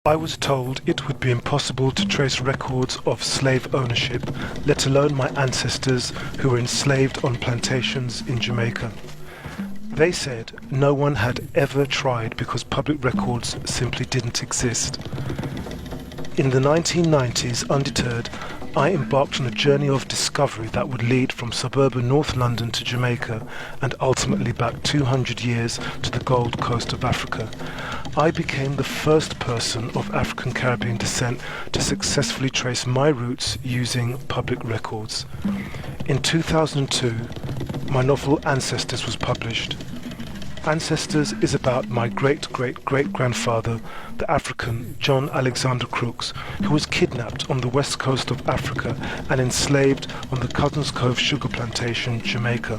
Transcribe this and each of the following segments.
I was told it would be impossible to trace records of slave ownership, let alone my ancestors who were enslaved on plantations in Jamaica. They said no one had ever tried because public records simply didn't exist. In the 1990s, undeterred, I embarked on a journey of discovery that would lead from suburban North London to Jamaica and ultimately back 200 years to the Gold Coast of Africa. I became the first person of African Caribbean descent to successfully trace my roots using public records. In 2002, my novel Ancestors was published. Ancestors is about my great-great-great-grandfather, the African John Alexander Crooks, who was kidnapped on the west coast of Africa and enslaved on the Cousins Cove sugar plantation, Jamaica.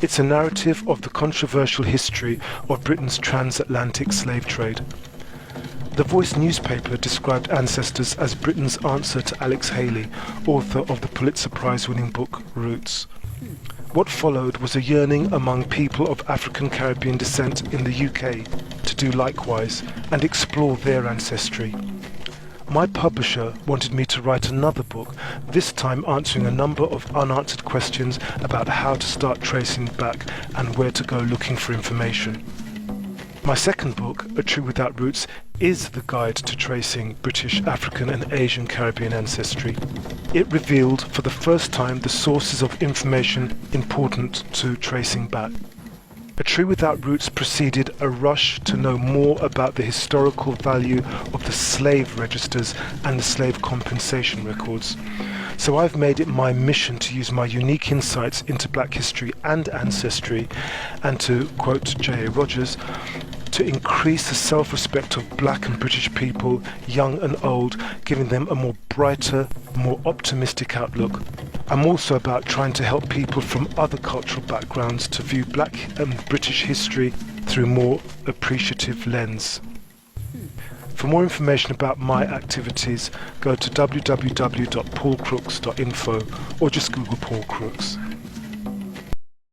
It's a narrative of the controversial history of Britain's transatlantic slave trade. The Voice newspaper described Ancestors as Britain's answer to Alex Haley, author of the Pulitzer Prize-winning book Roots. What followed was a yearning among people of African Caribbean descent in the UK to do likewise and explore their ancestry. My publisher wanted me to write another book, this time answering a number of unanswered questions about how to start tracing back and where to go looking for information. My second book, A Tree Without Roots, is the guide to tracing British, African and Asian Caribbean ancestry. It revealed for the first time the sources of information important to tracing back. A Tree Without Roots preceded a rush to know more about the historical value of the slave registers and the slave compensation records. So I've made it my mission to use my unique insights into black history and ancestry, and to quote J.A. Rogers, to increase the self-respect of black and British people, young and old, giving them a more brighter, more optimistic outlook. I'm also about trying to help people from other cultural backgrounds to view black and British history through a more appreciative lens. For more information about my activities, go to www.paulcrooks.info or just Google Paul Crooks.